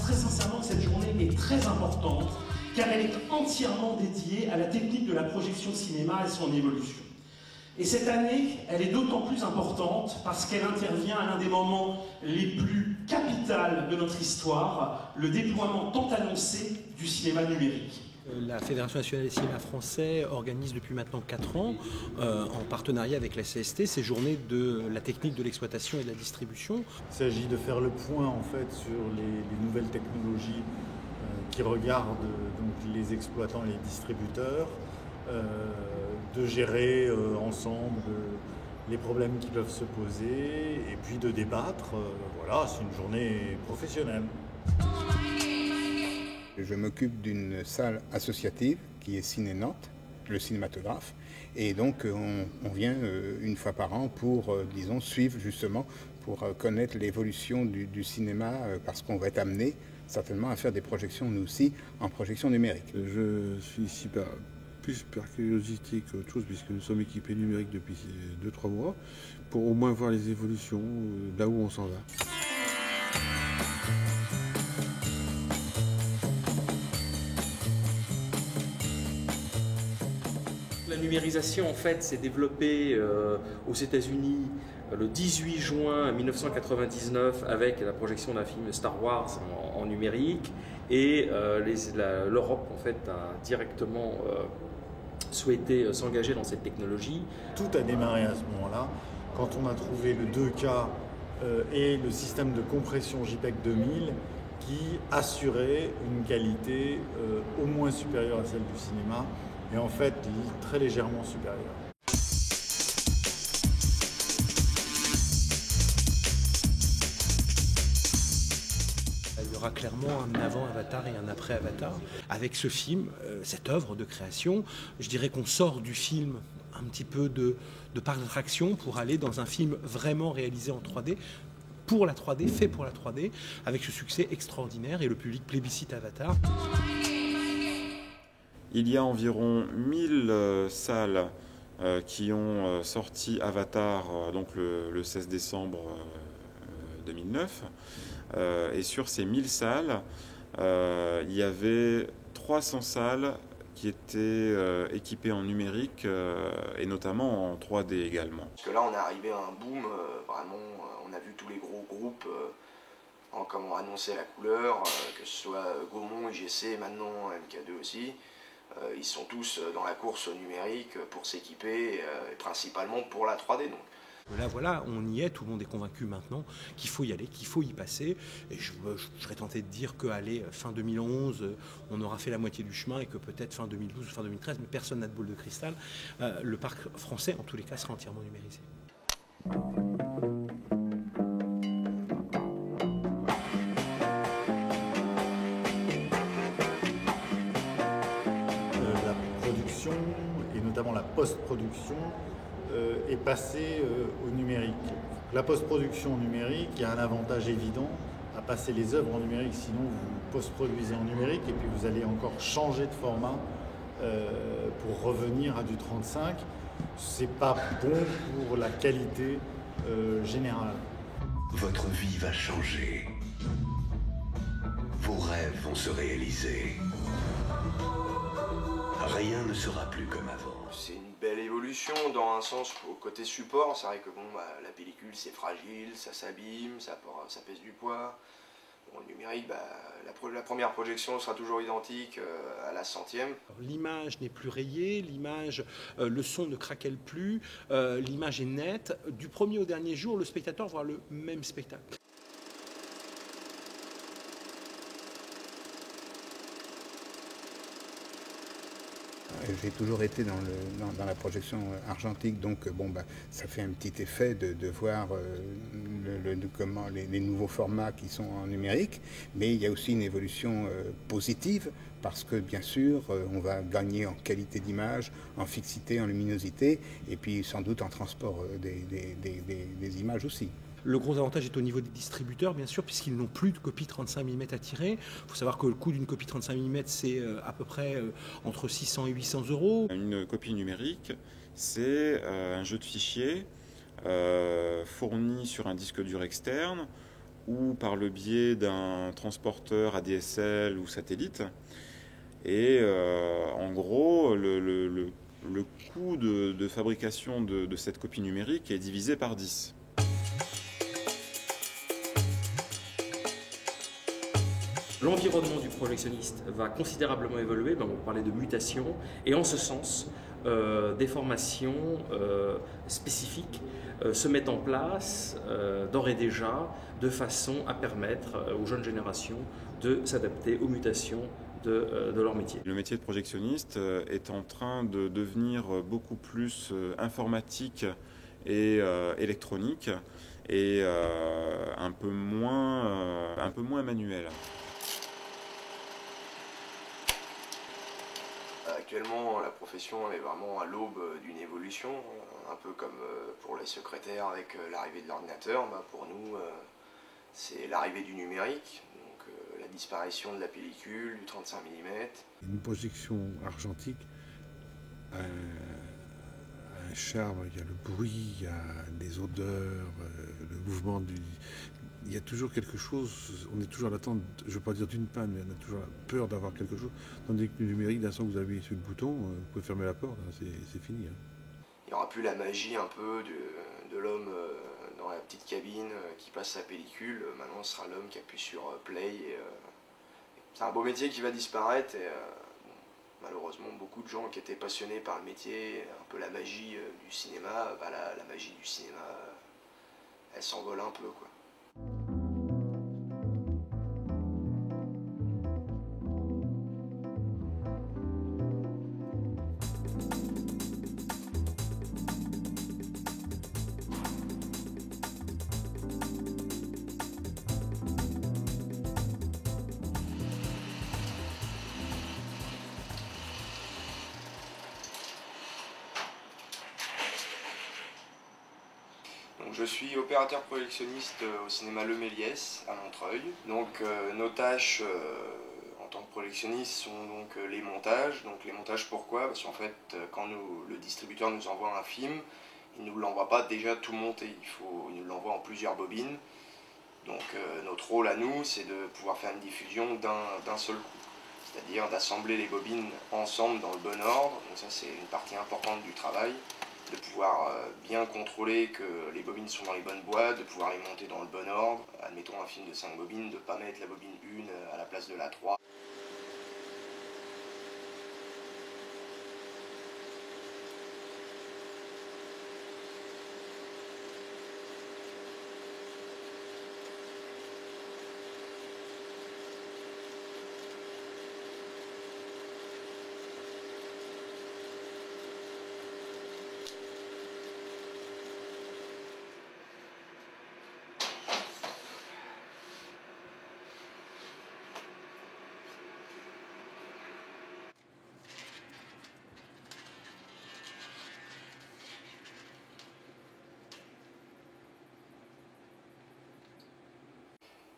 très sincèrement que cette journée est très importante, car elle est entièrement dédiée à la technique de la projection cinéma et son évolution. Et cette année, elle est d'autant plus importante parce qu'elle intervient à l'un des moments les plus capitals de notre histoire, le déploiement tant annoncé du cinéma numérique. La Fédération nationale des cinémas français organise depuis maintenant 4 ans, en partenariat avec la CST, ces journées de la technique de l'exploitation et de la distribution. Il s'agit de faire le point en fait sur les nouvelles technologies qui regardent donc, les exploitants et les distributeurs, de gérer ensemble les problèmes qui peuvent se poser et puis de débattre. Voilà, c'est une journée professionnelle. Je m'occupe d'une salle associative qui est Ciné Nantes, le cinématographe, et donc on vient une fois par an pour, disons, suivre justement, pour connaître l'évolution du cinéma, parce qu'on va être amené certainement à faire des projections, nous aussi, en projection numérique. Je suis ici plus par curiosité qu'autre chose, puisque nous sommes équipés numériques depuis 2-3 mois, pour au moins voir les évolutions, là où on s'en va. La numérisation, en fait, s'est développée aux États-Unis le 18 juin 1999 avec la projection d'un film Star Wars en numérique, et l'Europe, en fait, a directement souhaité s'engager dans cette technologie. Tout a démarré à ce moment-là, quand on a trouvé le 2K et le système de compression JPEG 2000 qui assurait une qualité au moins supérieure à celle du cinéma, et en fait très légèrement supérieure. Il y aura clairement un avant Avatar et un après Avatar. Avec ce film, cette œuvre de création, je dirais qu'on sort du film un petit peu de parc d'attraction pour aller dans un film vraiment réalisé en 3D, pour la 3D, fait pour la 3D, avec ce succès extraordinaire, et le public plébiscite Avatar. Il y a environ 1000 salles qui ont sorti Avatar donc le 16 décembre 2009. Et sur ces 1000 salles, il y avait 300 salles qui étaient équipées en numérique et notamment en 3D également. Parce que là, on est arrivé à un boom, vraiment, on a vu tous les gros groupes comment annoncer la couleur, que ce soit Gaumont, IGC, maintenant MK2 aussi. Ils sont tous dans la course numérique pour s'équiper, et principalement pour la 3D. Donc. Là, voilà, on y est, tout le monde est convaincu maintenant qu'il faut y aller, qu'il faut y passer. Et je serais tenté de dire qu'à fin 2011, on aura fait la moitié du chemin, et que peut-être fin 2012 ou fin 2013, mais personne n'a de boule de cristal, le parc français, en tous les cas, sera entièrement numérisé. La production, et notamment la post-production, est passée au numérique. La post-production numérique, il y a un avantage évident à passer les œuvres en numérique, sinon vous post-produisez en numérique et puis vous allez encore changer de format pour revenir à du 35. C'est pas bon pour la qualité générale. Votre vie va changer. Vos rêves vont se réaliser. Rien ne sera plus comme avant. C'est une belle évolution dans un sens au côté support. C'est vrai que la pellicule c'est fragile, ça s'abîme, ça pèse du poids. Bon, le numérique, la première projection sera toujours identique à la 100e. L'image n'est plus rayée, le son ne craquelle plus, l'image est nette. Du premier au dernier jour, le spectateur voit le même spectacle. J'ai toujours été dans la projection argentique, donc ça fait un petit effet de voir comment les nouveaux formats qui sont en numérique, mais il y a aussi une évolution positive, parce que bien sûr on va gagner en qualité d'image, en fixité, en luminosité, et puis sans doute en transport des images aussi. Le gros avantage est au niveau des distributeurs, bien sûr, puisqu'ils n'ont plus de copie 35 mm à tirer. Il faut savoir que le coût d'une copie 35 mm, c'est à peu près entre 600 et 800 €. Une copie numérique, c'est un jeu de fichiers fourni sur un disque dur externe, ou par le biais d'un transporteur ADSL ou satellite. Et en gros, le coût de fabrication de cette copie numérique est divisé par 10. L'environnement du projectionniste va considérablement évoluer, on parlait de mutation, et en ce sens, des formations spécifiques se mettent en place d'ores et déjà de façon à permettre aux jeunes générations de s'adapter aux mutations de leur métier. Le métier de projectionniste est en train de devenir beaucoup plus informatique et électronique et un peu moins manuel. Actuellement, la profession est vraiment à l'aube d'une évolution, un peu comme pour les secrétaires avec l'arrivée de l'ordinateur. Pour nous, c'est l'arrivée du numérique, donc la disparition de la pellicule, du 35 mm. Une projection argentique a un charme, il y a le bruit, il y a des odeurs, le mouvement du... Il y a toujours quelque chose, on est toujours à l'attente, je ne veux pas dire d'une panne, mais on a toujours peur d'avoir quelque chose. Tandis que le numérique, d'un son que vous appuyez sur le bouton, vous pouvez fermer la porte, c'est fini. Il n'y aura plus la magie un peu de l'homme dans la petite cabine qui passe sa pellicule. Maintenant, ce sera l'homme qui appuie sur play. C'est un beau métier qui va disparaître. Et, malheureusement, beaucoup de gens qui étaient passionnés par le métier, un peu la magie du cinéma, la magie du cinéma, elle s'envole un peu, quoi. Donc, je suis opérateur projectionniste au cinéma Le Méliès à Montreuil. Donc nos tâches en tant que projectionniste sont donc les montages. Donc les montages pourquoi? Parce qu'en fait quand le distributeur nous envoie un film, il ne nous l'envoie pas déjà tout monté, il nous l'envoie en plusieurs bobines. Donc notre rôle à nous, c'est de pouvoir faire une diffusion d'un seul coup. C'est-à-dire d'assembler les bobines ensemble dans le bon ordre. Donc ça c'est une partie importante du travail. De pouvoir bien contrôler que les bobines sont dans les bonnes boîtes, de pouvoir les monter dans le bon ordre. Admettons un film de 5 bobines, de ne pas mettre la bobine 1 à la place de la 3.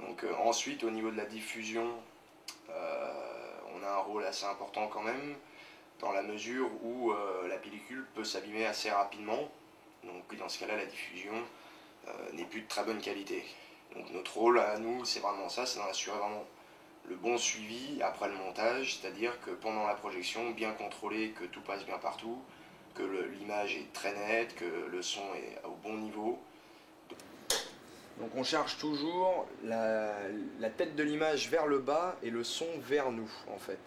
Donc ensuite au niveau de la diffusion, on a un rôle assez important quand même, dans la mesure où la pellicule peut s'abîmer assez rapidement. Donc dans ce cas-là, la diffusion n'est plus de très bonne qualité. Donc notre rôle à nous, c'est vraiment ça, c'est d'en assurer vraiment le bon suivi après le montage, c'est-à-dire que pendant la projection, bien contrôler que tout passe bien partout, que l'image est très nette, que le son est au bon niveau. Donc on charge toujours la tête de l'image vers le bas et le son vers nous en fait.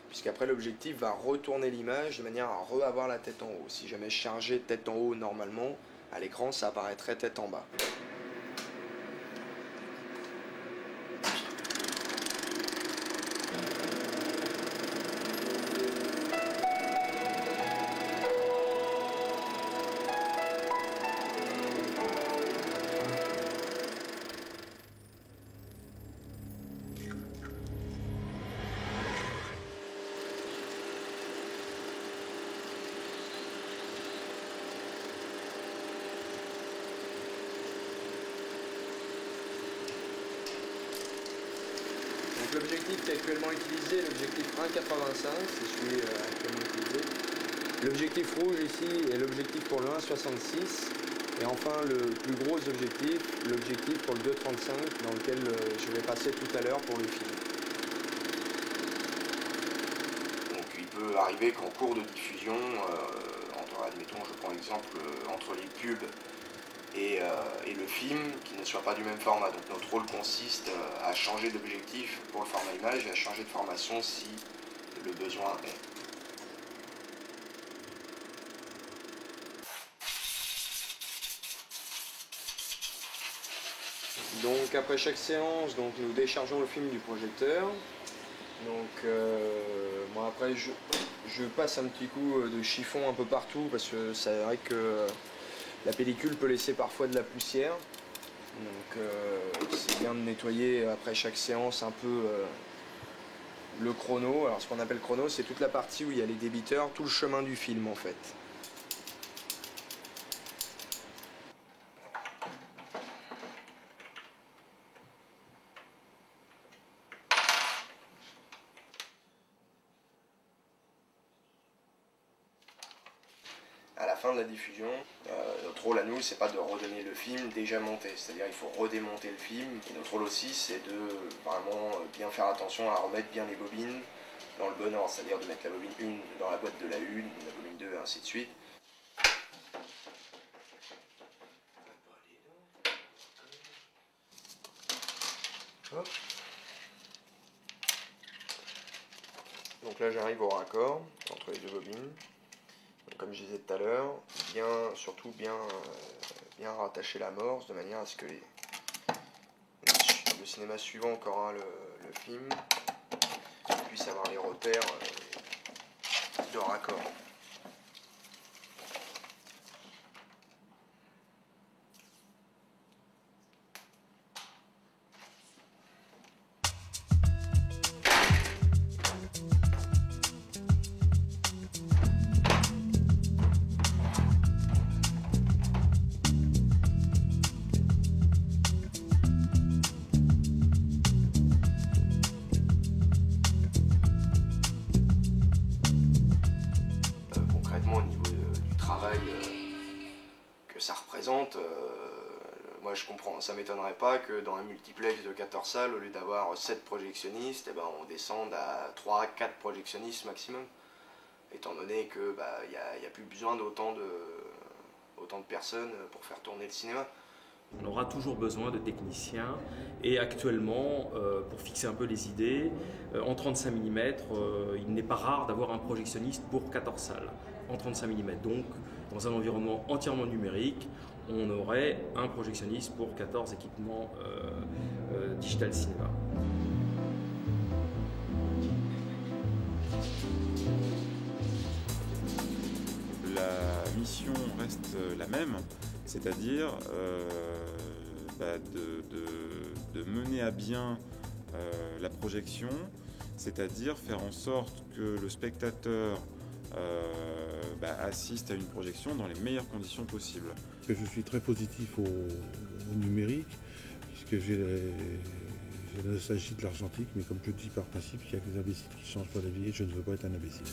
Puisqu'après l'objectif va retourner l'image de manière à re-avoir la tête en haut. Si jamais je chargeais tête en haut normalement, à l'écran ça apparaîtrait tête en bas. L'objectif qui est actuellement utilisé, l'objectif 1.85, c'est celui actuellement utilisé. L'objectif rouge ici est l'objectif pour le 1.66. Et enfin, le plus gros objectif, l'objectif pour le 2.35, dans lequel je vais passer tout à l'heure pour le film. Donc il peut arriver qu'en cours de diffusion, admettons, je prends l'exemple, entre les pubs et le film, qui ne soit pas du même format. Donc notre rôle consiste à changer d'objectif pour le format image et à changer de formation si le besoin est. Donc après chaque séance, nous déchargeons le film du projecteur. Donc bon, après je passe un petit coup de chiffon un peu partout parce que c'est vrai que la pellicule peut laisser parfois de la poussière. Donc c'est bien de nettoyer après chaque séance un peu le chrono. Alors ce qu'on appelle chrono, c'est toute la partie où il y a les débiteurs, tout le chemin du film en fait. À la fin de la diffusion, notre rôle à nous, c'est pas de redonner le film déjà monté, c'est-à-dire il faut redémonter le film. Et notre rôle aussi, c'est de vraiment bien faire attention à remettre bien les bobines dans le bon ordre, c'est-à-dire de mettre la bobine 1 dans la boîte de la 1, la bobine 2, et ainsi de suite. Hop. Donc là j'arrive au raccord entre les deux bobines. Comme je disais tout à l'heure, surtout bien rattacher l'amorce de manière à ce que le cinéma suivant qui aura le film puisse avoir les repères de raccord. Au niveau du travail que ça représente, moi je comprends, ça m'étonnerait pas que dans un multiplex de 14 salles, au lieu d'avoir 7 projectionnistes, on descende à 3-4 projectionnistes maximum, étant donné que y a plus besoin d'autant de personnes pour faire tourner le cinéma. On aura toujours besoin de techniciens et actuellement, pour fixer un peu les idées, en 35 mm, il n'est pas rare d'avoir un projectionniste pour 14 salles en 35 mm. Donc, dans un environnement entièrement numérique, on aurait un projectionniste pour 14 équipements digital cinéma. La mission reste la même, c'est-à-dire de mener à bien la projection, c'est-à-dire faire en sorte que le spectateur assiste à une projection dans les meilleures conditions possibles. Je suis très positif au numérique, puisque j'ai la nostalgie de l'argentique, mais comme je dis par principe, il y a que les imbéciles qui changent pas la vie et je ne veux pas être un imbécile.